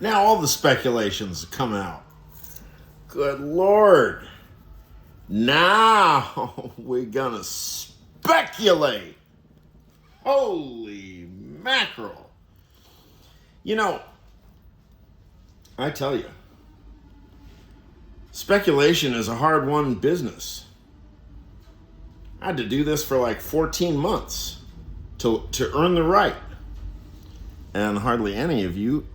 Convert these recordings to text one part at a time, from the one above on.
Now all the speculations come out. Good Lord. Now we're gonna speculate. Holy mackerel. You know, I tell you, speculation is a hard-won business. I had to do this for like 14 months to earn the right. And hardly any of you,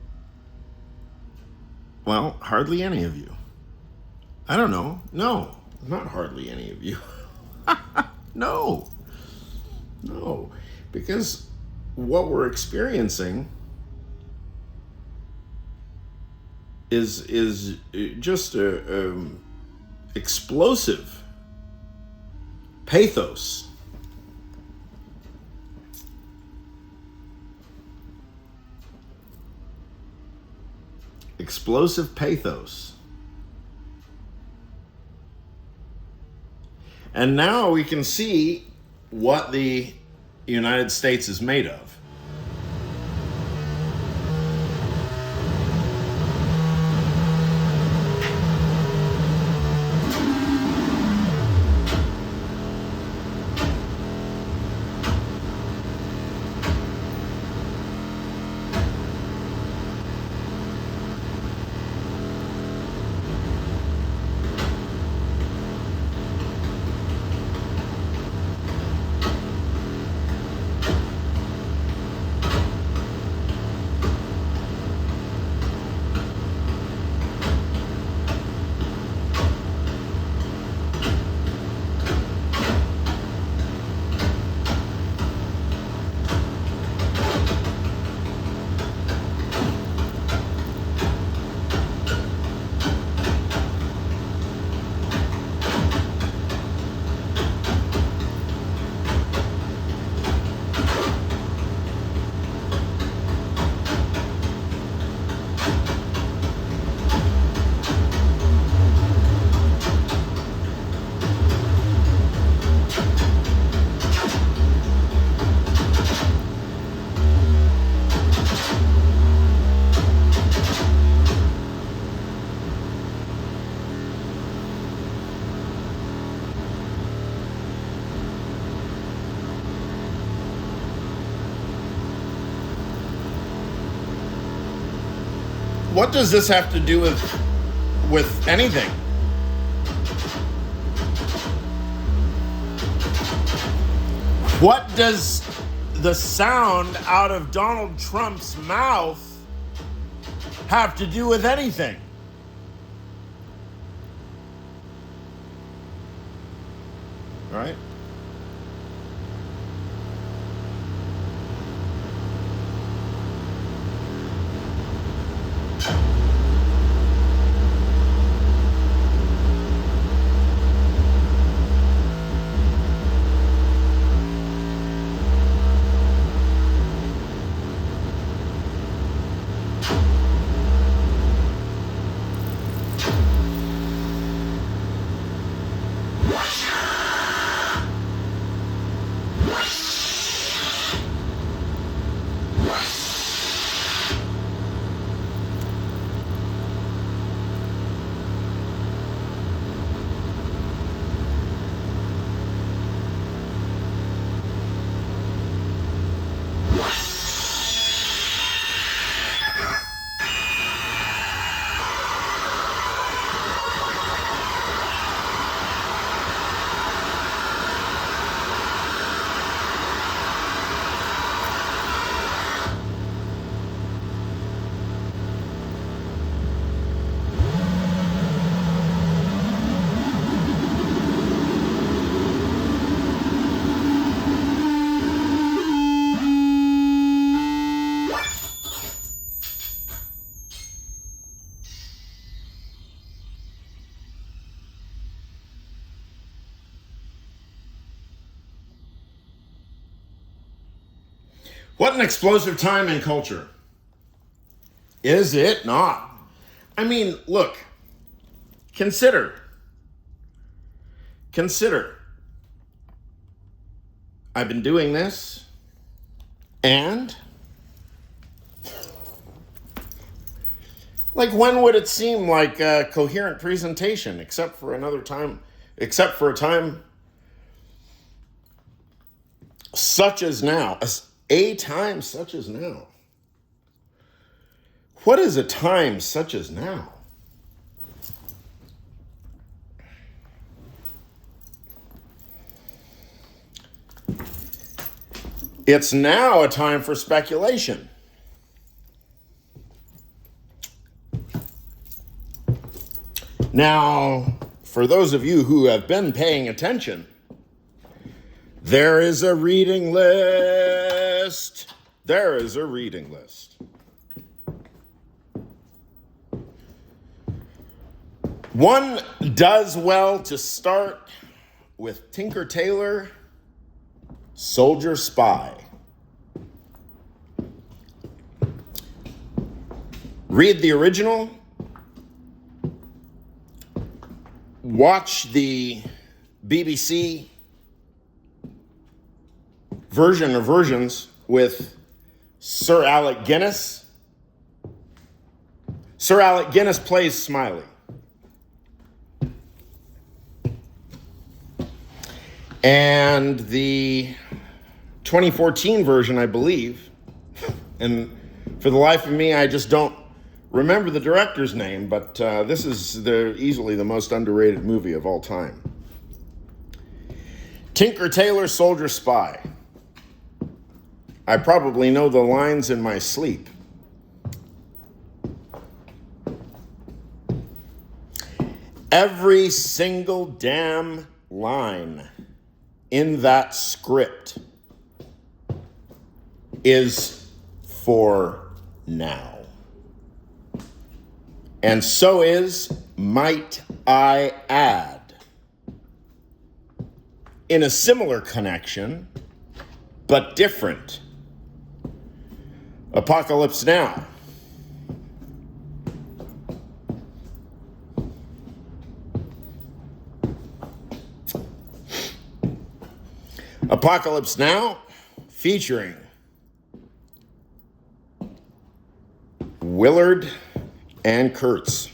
hardly any of you. I don't know. No, not hardly any of you. No. Because what we're experiencing is just explosive pathos. Explosive pathos. And now we can see what the United States is made of. What does this have to do with anything? What does the sound out of Donald Trump's mouth have to do with anything? All right? What an explosive time in culture. Is it not? I mean, look, consider. I've been doing this, and Like, when would it seem like a coherent presentation, except for a time such as now? A time such as now. What is a time such as now? It's now a time for speculation. Now, for those of you who have been paying attention, there is a reading list. There is a reading list. One does well to start with Tinker Tailor, Soldier Spy. Read the original. Watch the BBC version or versions with Sir Alec Guinness. Sir Alec Guinness plays Smiley. And the 2014 version, I believe, and for the life of me, I just don't remember the director's name, but this is easily the most underrated movie of all time. Tinker Tailor Soldier Spy. I probably know the lines in my sleep. Every single damn line in that script is for now. And so is, might I add, in a similar connection, but different, Apocalypse Now. Apocalypse Now, featuring Willard and Kurtz.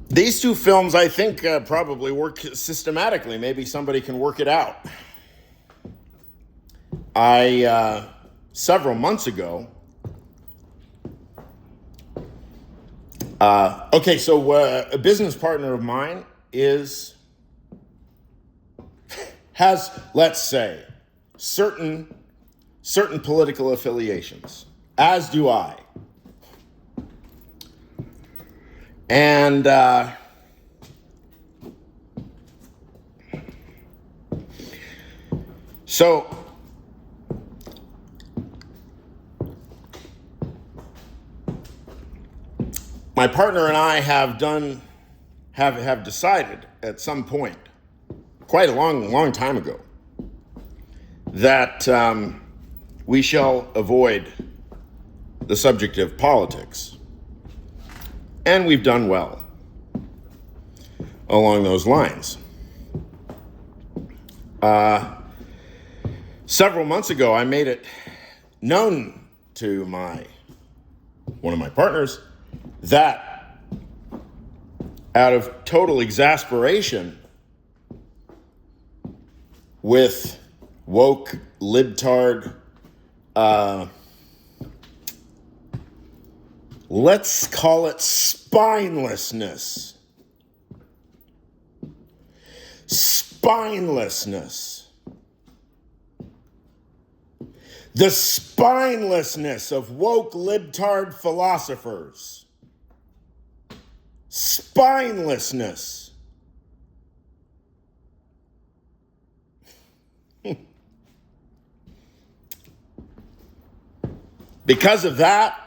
These two films, I think, probably work systematically. Maybe somebody can work it out. Several months ago, a business partner of mine has, let's say, certain political affiliations, as do I. And so my partner and I have decided at some point, quite a long time ago, that we shall avoid the subject of politics. And we've done well along those lines. Several months ago, I made it known to one of my partners that, out of total exasperation with woke, libtard, let's call it spinelessness. Spinelessness. The spinelessness of woke, libtard philosophers. Spinelessness. Because of that,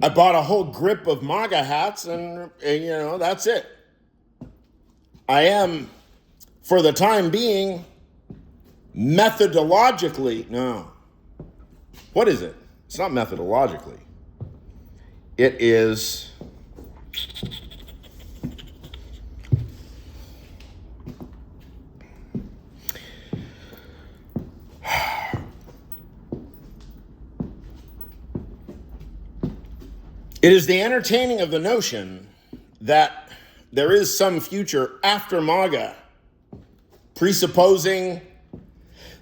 I bought a whole grip of MAGA hats, and that's it. I am, for the time being, methodologically, no. What is it? It's not methodologically. It is It is the entertaining of the notion that there is some future after MAGA, presupposing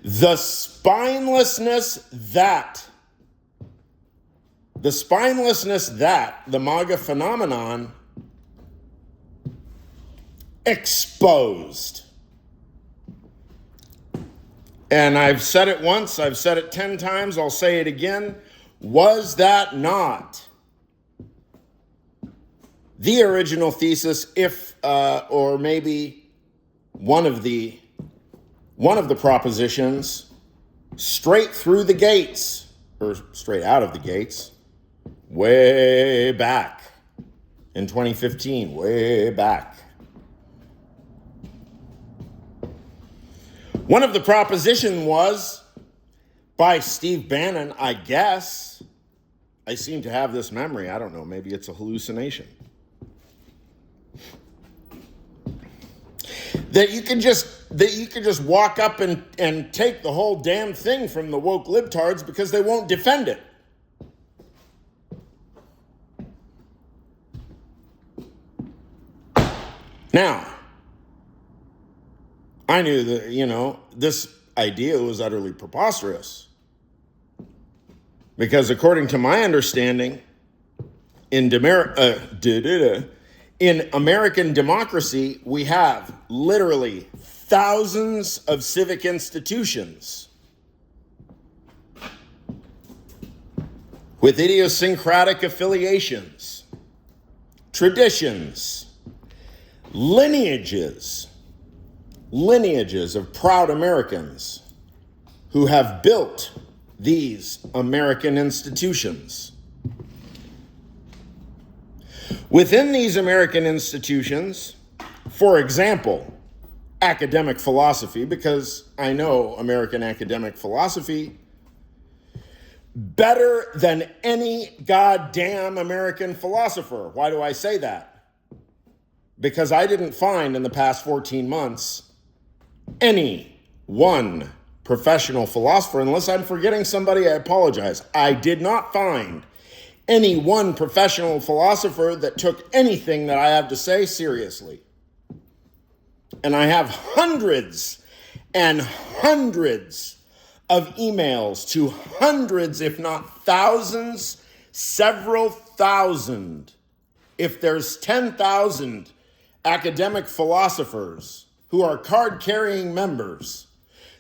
the spinelessness that the MAGA phenomenon exposed. And I've said it once, I've said it 10 times, I'll say it again. Was that not the original thesis, or maybe one of the propositions, straight through the gates, or straight out of the gates, way back in 2015, way back. One of the proposition was by Steve Bannon, I guess. I seem to have this memory. I don't know. Maybe it's a hallucination. That you can just walk up and take the whole damn thing from the woke libtards because they won't defend it. Now, I knew that, this idea was utterly preposterous. Because according to my understanding, in American democracy, we have literally thousands of civic institutions with idiosyncratic affiliations, traditions, lineages of proud Americans who have built these American institutions. Within these American institutions, for example, academic philosophy, because I know American academic philosophy better than any goddamn American philosopher. Why do I say that? Because I didn't find in the past 14 months any one professional philosopher, unless I'm forgetting somebody, I apologize. I did not find any one professional philosopher that took anything that I have to say seriously. And I have hundreds and hundreds of emails to hundreds, if not thousands, several thousand. If there's 10,000 academic philosophers who are card-carrying members,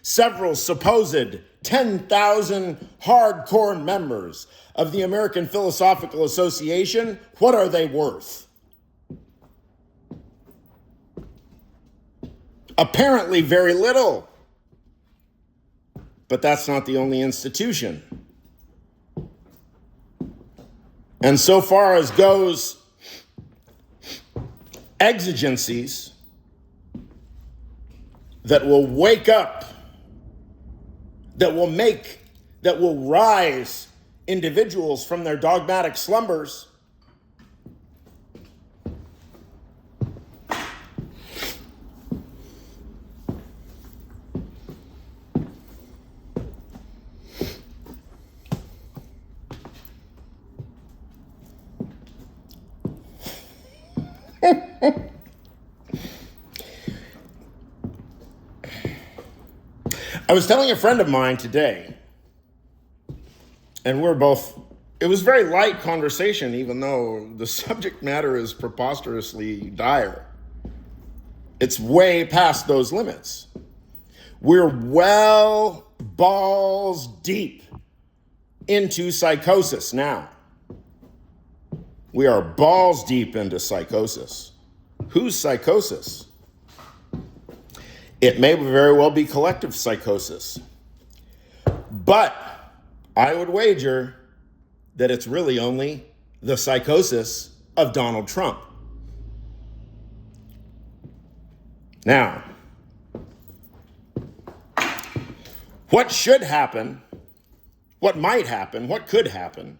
several supposed 10,000 hardcore members of the American Philosophical Association, what are they worth? Apparently very little. But that's not the only institution. And so far as goes exigencies that will wake up, that will rise individuals from their dogmatic slumbers, I was telling a friend of mine today, and it was very light conversation, even though the subject matter is preposterously dire. It's way past those limits. We're well balls deep into psychosis now. We are balls deep into psychosis. Whose psychosis? It may very well be collective psychosis. But I would wager that it's really only the psychosis of Donald Trump. Now, what should happen, what might happen, what could happen,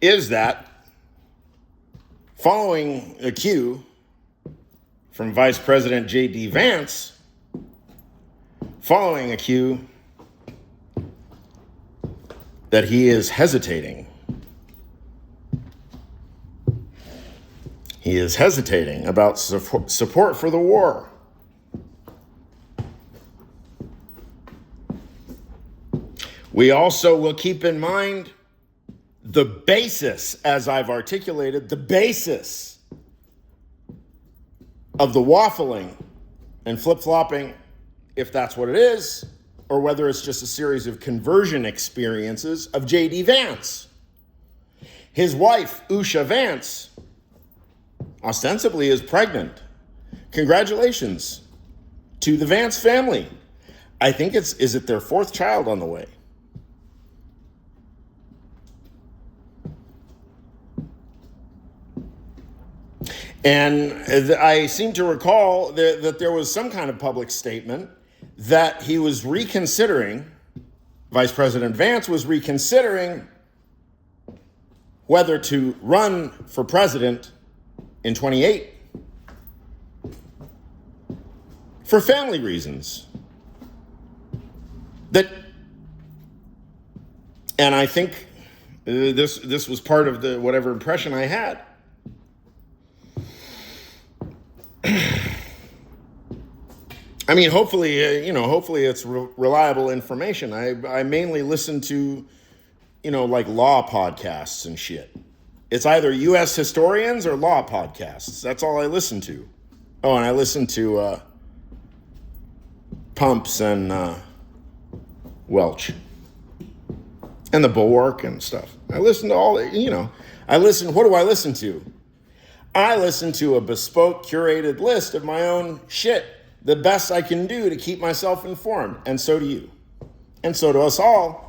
is that following a cue from Vice President J.D. Vance, following a cue that he is hesitating He is hesitating about support for the war. We also will keep in mind the basis, as I've articulated, the basis of the waffling and flip-flopping, if that's what it is, or whether it's just a series of conversion experiences of J.D. Vance. His wife, Usha Vance, ostensibly is pregnant. Congratulations to the Vance family. I think is it their fourth child on the way? And I seem to recall that there was some kind of public statement that he was reconsidering, Vice President Vance was reconsidering whether to run for president in 28 for family reasons. And I think this was part of the whatever impression I had. I mean, hopefully it's reliable information. I mainly listen to, like law podcasts and shit. It's either U.S. historians or law podcasts. That's all I listen to. Oh, and I listen to Pumps and Welch and the Bulwark and stuff. I listen to all, what do I listen to? I listen to a bespoke, curated list of my own shit, the best I can do to keep myself informed. And so do you. And so do us all.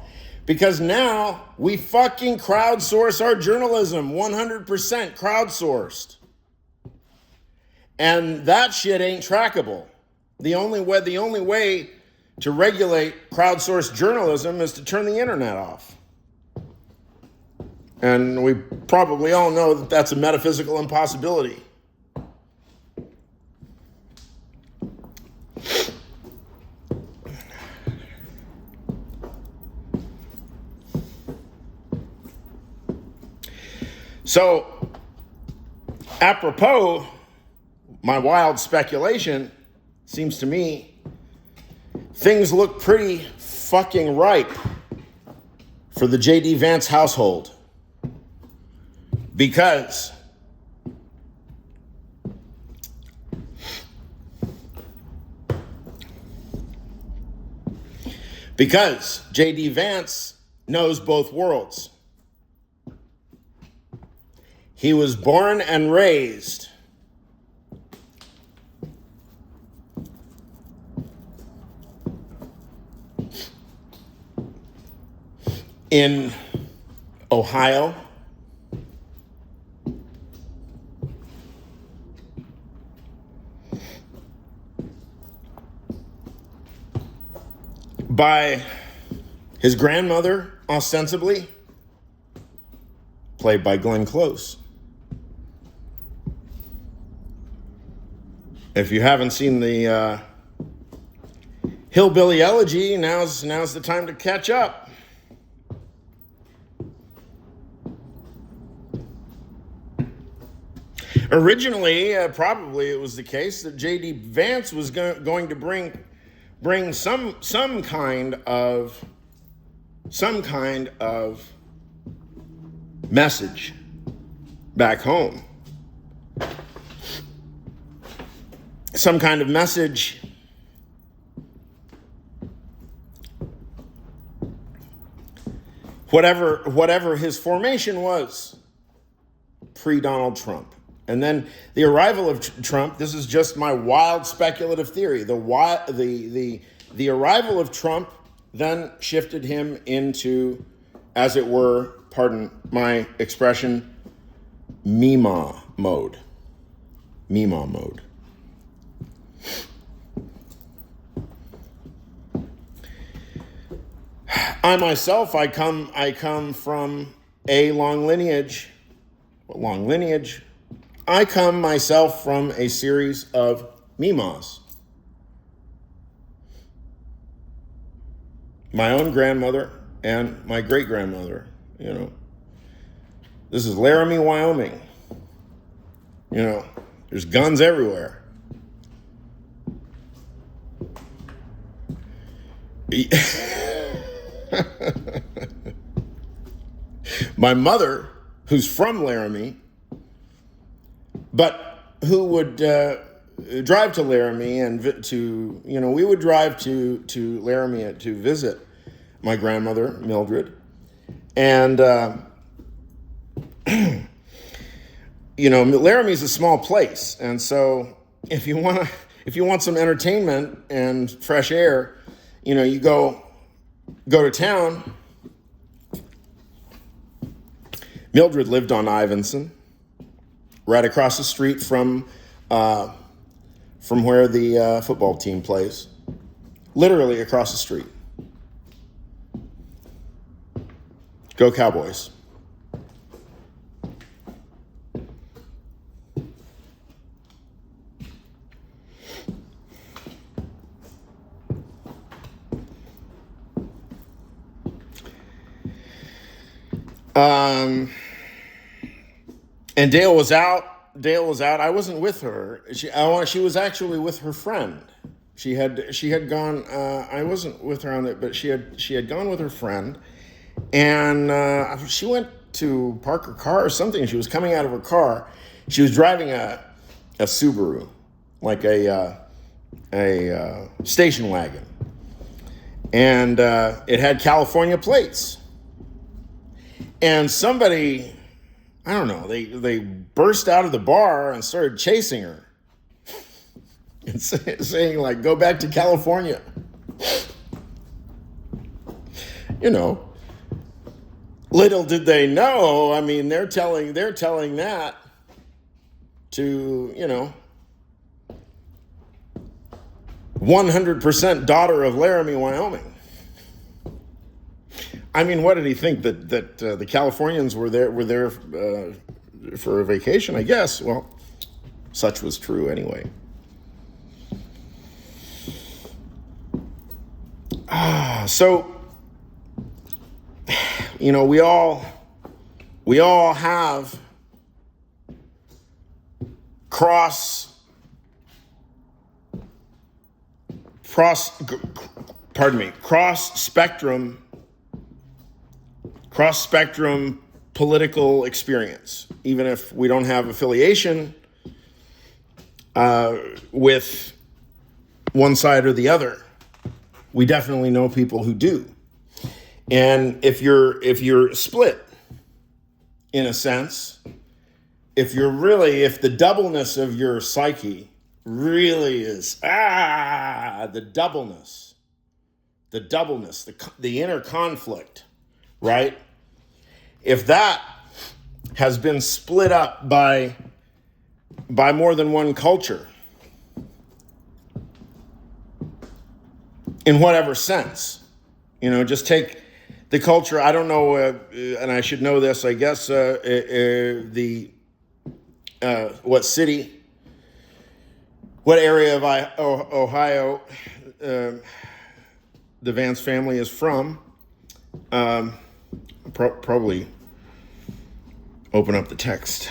Because now we fucking crowdsource our journalism, 100% crowdsourced. And that shit ain't trackable. The only way to regulate crowdsourced journalism is to turn the internet off. And we probably all know that that's a metaphysical impossibility. So, apropos, my wild speculation, seems to me, things look pretty fucking ripe for the J.D. Vance household. Because J.D. Vance knows both worlds. He was born and raised in Ohio, by his grandmother, ostensibly, played by Glenn Close. If you haven't seen the Hillbilly Elegy, now's the time to catch up. Originally, probably it was the case that J.D. Vance was going to bring some kind of message back home. Some kind of message whatever his formation was pre-Donald Trump. And then the arrival of Trump, this is just my wild speculative theory. The arrival of Trump then shifted him into, as it were, pardon my expression, Mima mode. Mima mode. I myself, I come from a long lineage. What long lineage? I come myself from a series of Mimas. My own grandmother and my great-grandmother, This is Laramie, Wyoming. You know, there's guns everywhere. My mother, who's from Laramie, but who would drive to Laramie and we would drive to Laramie to visit my grandmother, Mildred. And, Laramie's a small place. And so if you want some entertainment and fresh air, you go to town. Mildred lived on Ivinson, right across the street from where the football team plays. Literally across the street. Go Cowboys. And Dale was out. I wasn't with her. She was actually with her friend. She had gone. I wasn't with her on it, but she had gone with her friend, and she went to park her car or something. She was coming out of her car. She was driving a Subaru, like a station wagon, and it had California plates. And somebody, I don't know, they burst out of the bar and started chasing her and saying, like, go back to California. Little did they know, I mean, they're telling that to, 100% daughter of Laramie, Wyoming. I mean, what did he think, that the Californians were there for a vacation? I guess. Well, such was true anyway. So we all have cross spectrum political experience, even if we don't have affiliation with one side or the other. We definitely know people who do. And if you're split, in a sense, if the doubleness of your psyche really is the doubleness, the inner conflict, right? If that has been split up by more than one culture, in whatever sense, just take the culture. I don't know, and I should know this, I guess, what area of Ohio the Vance family is from. Probably open up the text.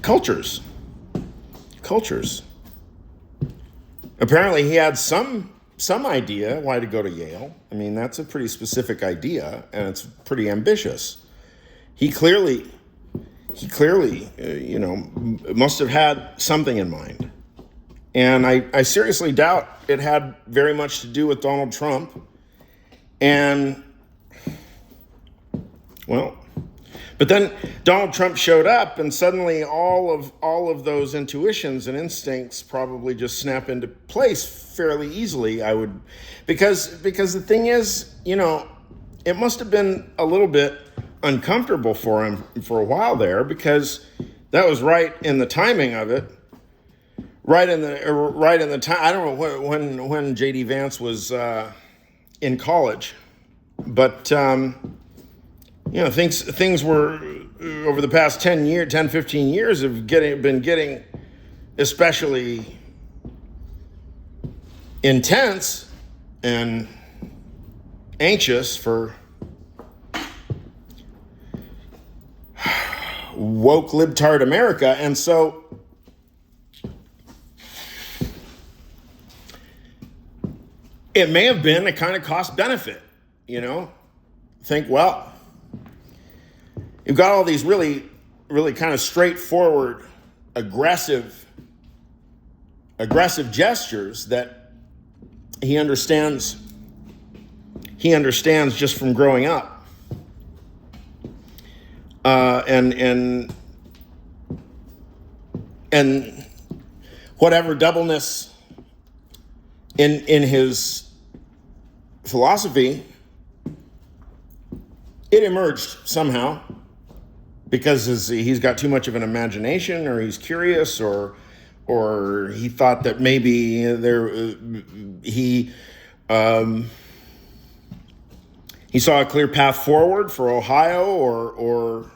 Cultures. Apparently he had some idea why to go to Yale. I mean, that's a pretty specific idea, and it's pretty ambitious. He clearly, must have had something in mind. And I seriously doubt it had very much to do with Donald Trump. And, well, but then Donald Trump showed up, and suddenly all of those intuitions and instincts probably just snap into place fairly easily, because the thing is, it must have been a little bit uncomfortable for him for a while there, because that was right in the timing of it. Right in the time. I don't know when J.D. Vance was in college, but things were over the past 10, 15 years have been getting especially intense and anxious for woke libtard America. And so it may have been a kind of cost benefit, think, well, you've got all these really, really kind of straightforward, aggressive gestures that he understands just from growing up. And whatever doubleness in his philosophy, it emerged somehow because he's got too much of an imagination, or he's curious, or he thought that maybe he saw a clear path forward for Ohio, or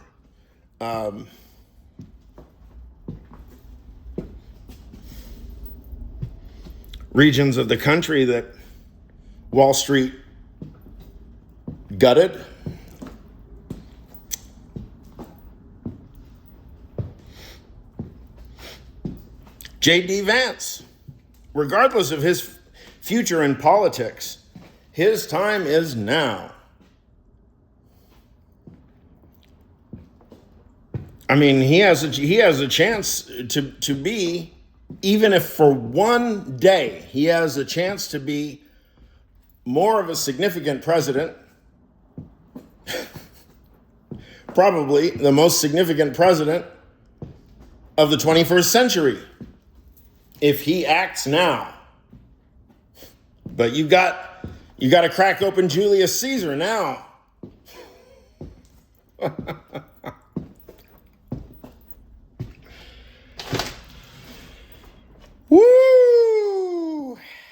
regions of the country that Wall Street gutted. J.D. Vance, regardless of his future in politics, his time is now. I mean, he has a chance to be, even if for one day, he has a chance to be more of a significant president, probably the most significant president of the 21st century, if he acts now. But you got to crack open Julius Caesar now.